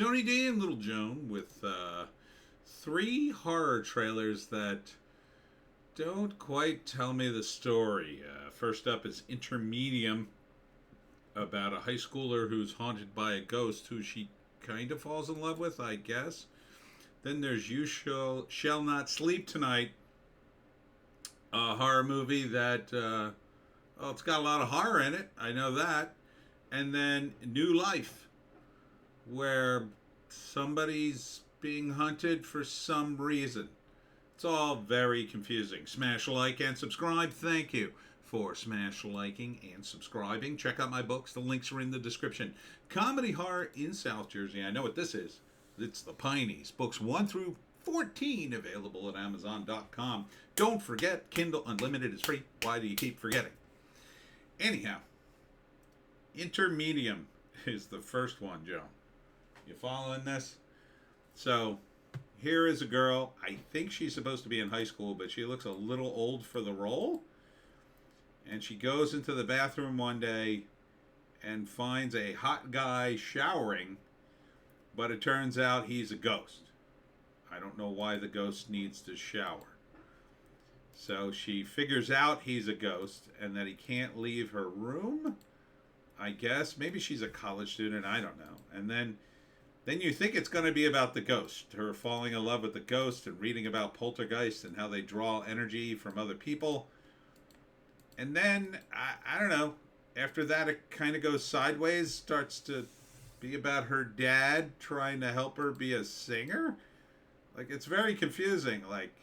Tony D and Little Joan with three horror trailers that don't quite tell me the story. First up is Intermedium, about a high schooler who's haunted by a ghost who she kind of falls in love with, I guess. Then there's You Shall Not Sleep Tonight, a horror movie that, it's got a lot of horror in it. I know that. And then New Life, where somebody's being hunted for some reason. It's all very confusing. Smash like and subscribe. Thank you for smash liking and subscribing. Check out my books. The links are in the description. Comedy horror in South Jersey. I know what this is. It's the Pineys. Books 1 through 14 available at Amazon.com. Don't forget, Kindle Unlimited is free. Why do you keep forgetting? Anyhow, Intermedium is the first one, Joe. You following this? So, here is a girl. I think she's supposed to be in high school, but she looks a little old for the role. And she goes into the bathroom one day and finds a hot guy showering, but it turns out he's a ghost. I don't know why the ghost needs to shower. So she figures out he's a ghost and that he can't leave her room, I guess. Maybe she's a college student, I don't know. And then you think it's going to be about the ghost, her falling in love with the ghost and reading about poltergeists and how they draw energy from other people. And then, I don't know, after that it kind of goes sideways, starts to be about her dad trying to help her be a singer. Like, it's very confusing. Like,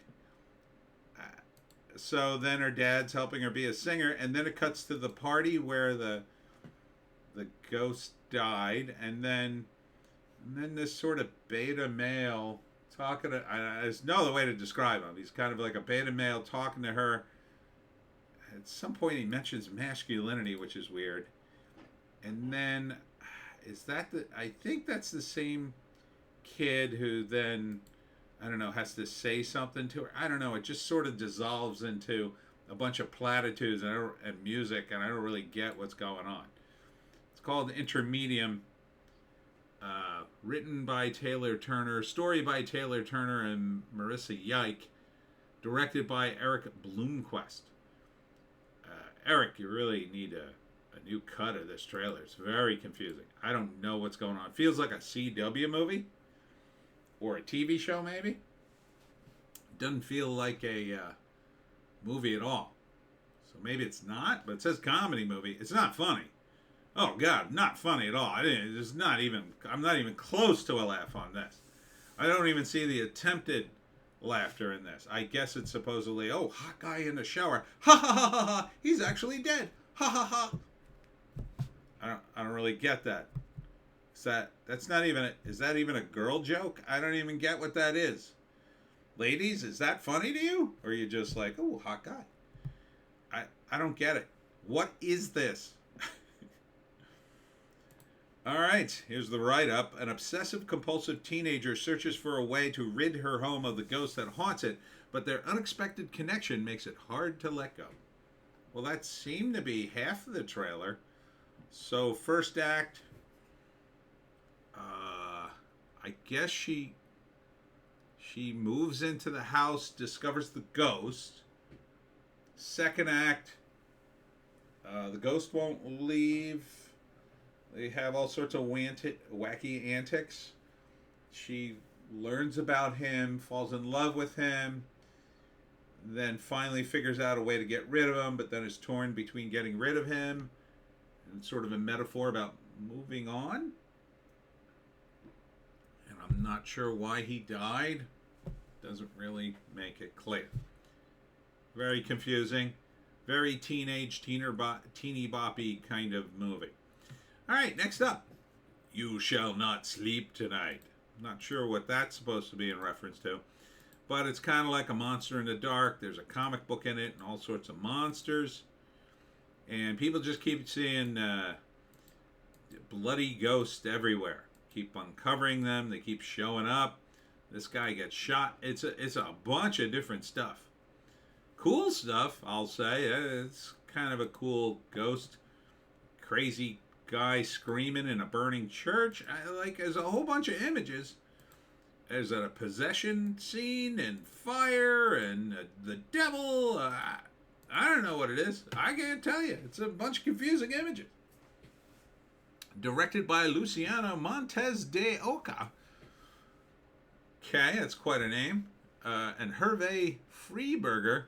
so then her dad's helping her be a singer, and then it cuts to the party where the ghost died, and then this sort of beta male talking to, there's no other way to describe him. He's kind of like a beta male talking to her. At some point he mentions masculinity, which is weird. And then, I think that's the same kid who then, I don't know, has to say something to her. I don't know. It just sort of dissolves into a bunch of platitudes and music, and I don't really get what's going on. It's called Intermedium. Written by Taylor Turner, story by Taylor Turner and Marissa Yike, directed by Eric Bloomquist. Eric, you really need a new cut of this trailer. It's very confusing. I don't know what's going on. It feels like a CW movie or a TV show, maybe. Doesn't feel like a movie at all. So maybe it's not, but it says comedy movie. It's not funny. Oh God, not funny at all. I'm not even close to a laugh on this. I don't even see the attempted laughter in this. I guess it's supposedly, hot guy in the shower. Ha ha ha ha ha. He's actually dead. Ha ha ha. I don't really get that. Is that even a girl joke? I don't even get what that is. Ladies, is that funny to you? Or are you just like, oh, hot guy? I don't get it. What is this? All right, here's the write-up. An obsessive-compulsive teenager searches for a way to rid her home of the ghost that haunts it, but their unexpected connection makes it hard to let go. Well, that seemed to be half of the trailer. So, first act, I guess she moves into the house, discovers the ghost. Second act, the ghost won't leave. They have all sorts of wacky antics. She learns about him, falls in love with him, then finally figures out a way to get rid of him, but then is torn between getting rid of him and sort of a metaphor about moving on. And I'm not sure why he died. Doesn't really make it clear. Very confusing. Very teeny boppy kind of movie. All right, next up, You Shall Not Sleep Tonight. I'm not sure what that's supposed to be in reference to, but it's kind of like a monster in the dark. There's a comic book in it and all sorts of monsters, and people just keep seeing bloody ghosts everywhere. Keep uncovering them. They keep showing up. This guy gets shot. It's a bunch of different stuff. Cool stuff, I'll say. It's kind of a cool ghost, crazy guy screaming in a burning church. There's a whole bunch of images. There's a possession scene and fire and the devil. I don't know what it is. I can't tell you. It's a bunch of confusing images. Directed by Luciano Montes de Oca. Okay, that's quite a name. And Hervé Freiberger.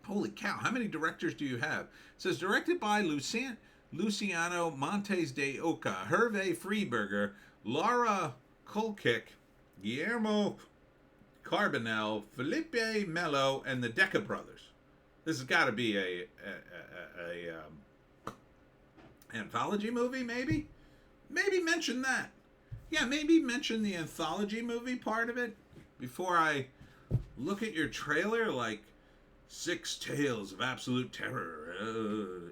Holy cow, how many directors do you have? It says directed by Luciano Montes de Oca, Hervé Freiberger, Laura Kolkick, Guillermo Carbonell, Felipe Melo, and the Decca Brothers. This has got to be a anthology movie, maybe? Maybe mention that. Yeah, maybe mention the anthology movie part of it before I look at your trailer like 6 tales of absolute terror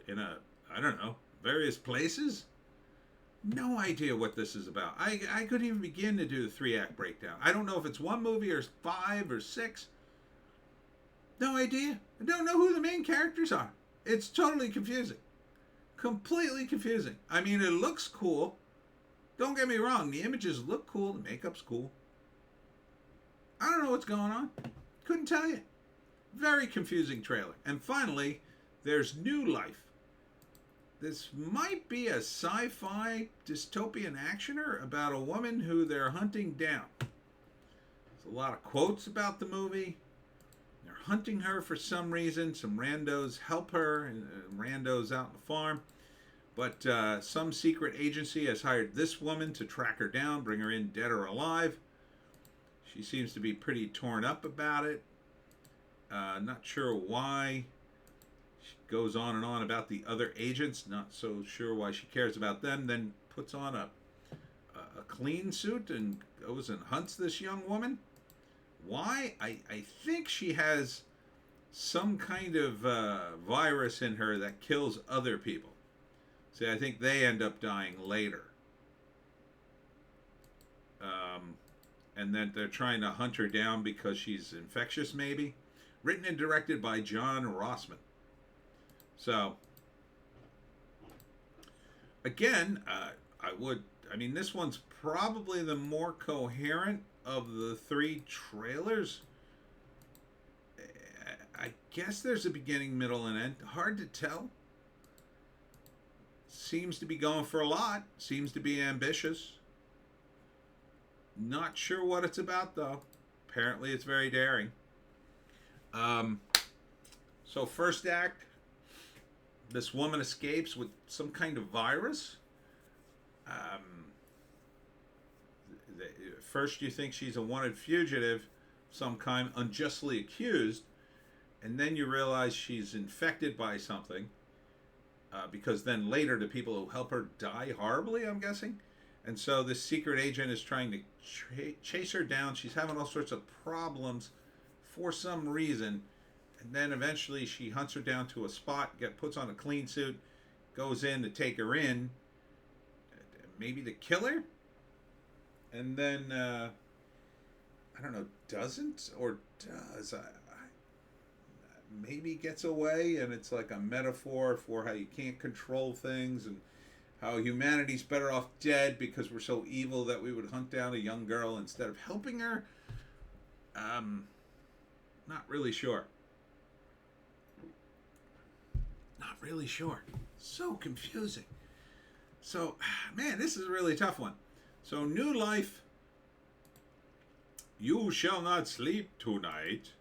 in I don't know, various places. No idea what this is about. I couldn't even begin to do the 3-act breakdown. I don't know if it's one movie or 5 or 6. No idea. I don't know who the main characters are. It's totally confusing. Completely confusing. I mean, it looks cool. Don't get me wrong. The images look cool. The makeup's cool. I don't know what's going on. Couldn't tell you. Very confusing trailer. And finally, there's New Life. This might be a sci-fi dystopian actioner about a woman who they're hunting down. There's a lot of quotes about the movie. They're hunting her for some reason. Some randos help her, and randos out on the farm. But some secret agency has hired this woman to track her down, bring her in dead or alive. She seems to be pretty torn up about it. Not sure why. She goes on and on about the other agents. Not so sure why she cares about them. Then puts on a clean suit and goes and hunts this young woman. Why? I think she has some kind of virus in her that kills other people. See, I think they end up dying later. And then they're trying to hunt her down because she's infectious, maybe. Written and directed by John Rossman. So, again, this one's probably the more coherent of the 3 trailers. I guess there's a beginning, middle, and end. Hard to tell. Seems to be going for a lot. Seems to be ambitious. Not sure what it's about, though. Apparently it's very daring. So first act, this woman escapes with some kind of virus. First you think she's a wanted fugitive, some kind, unjustly accused, and then you realize she's infected by something, because then later the people who help her die horribly, I'm guessing. And so this secret agent is trying to chase her down. She's having all sorts of problems for some reason. And then eventually she hunts her down to a spot, puts on a clean suit, goes in to take her in, maybe to kill her. And then, I don't know, doesn't or does. Maybe gets away, and it's like a metaphor for how you can't control things and how humanity's better off dead because we're so evil that we would hunt down a young girl instead of helping her. Not really sure. Not really sure. So confusing. So, man, this is a really tough one. So, New Life. You shall not sleep tonight.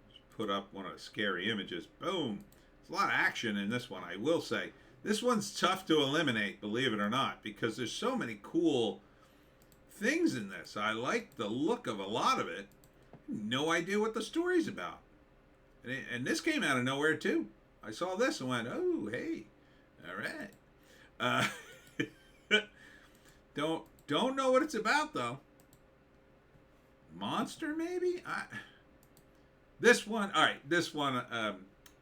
Just put up one of the scary images. Boom. There's a lot of action in this one, I will say. This one's tough to eliminate, believe it or not, because there's so many cool things in this. I like the look of a lot of it. No idea what the story's about. And this came out of nowhere, too. I saw this and went, oh, hey, all right. Don't know what it's about, though. Monster, maybe? This one, all right,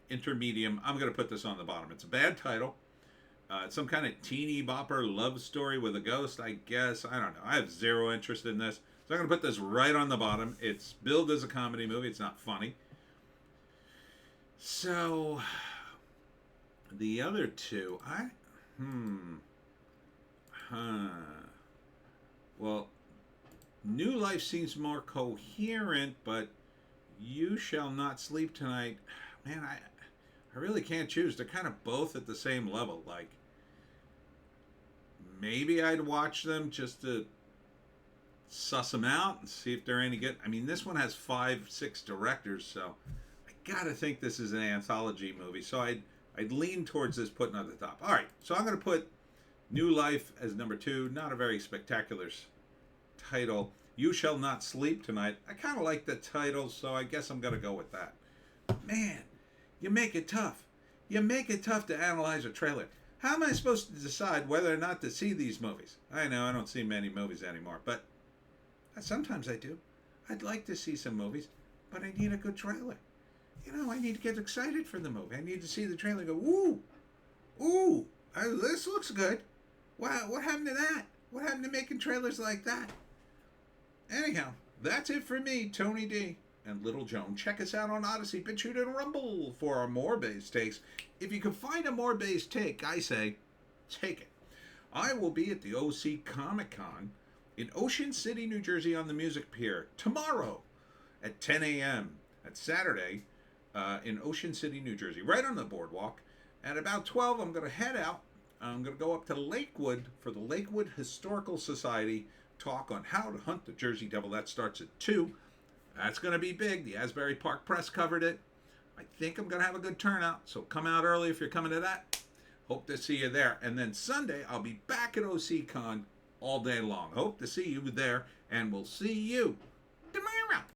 Intermedium. I'm going to put this on the bottom. It's a bad title. It's some kind of teeny bopper love story with a ghost, I guess. I don't know. I have zero interest in this. So I'm going to put this right on the bottom. It's billed as a comedy movie. It's not funny. So, the other two, Hmm. Huh. Well, New Life seems more coherent, but You Shall Not Sleep Tonight. Man, I really can't choose. They're kind of both at the same level. Like, maybe I'd watch them just to suss them out and see if they're any good. I mean, this one has 5, 6 directors, so I gotta think this is an anthology movie. So I'd lean towards this putting at the top. All right, so I'm gonna put New Life as number 2. Not a very spectacular title. You Shall Not Sleep Tonight. I kind of like the title, so I guess I'm gonna go with that. Man, you make it tough. You make it tough to analyze a trailer. How am I supposed to decide whether or not to see these movies? I know I don't see many movies anymore, but sometimes I do. I'd like to see some movies, but I need a good trailer. You know, I need to get excited for the movie. I need to see the trailer and go, ooh, ooh, this looks good. Wow, what happened to that? What happened to making trailers like that? Anyhow, that's it for me, Tony D. and Little Joan. Check us out on Odysee, Bitchute, and Rumble for our more based takes. If you can find a more based take, I say, take it. I will be at the OC Comic Con in Ocean City, New Jersey on the Music Pier tomorrow at 10 a.m. That's Saturday in Ocean City, New Jersey, right on the boardwalk. At about 12, I'm going to head out. I'm going to go up to Lakewood for the Lakewood Historical Society talk on how to hunt the Jersey Devil. That starts at 2. That's going to be big. The Asbury Park Press covered it. I think I'm going to have a good turnout, so come out early if you're coming to that. Hope to see you there. And then Sunday, I'll be back at OC Con all day long. Hope to see you there, and we'll see you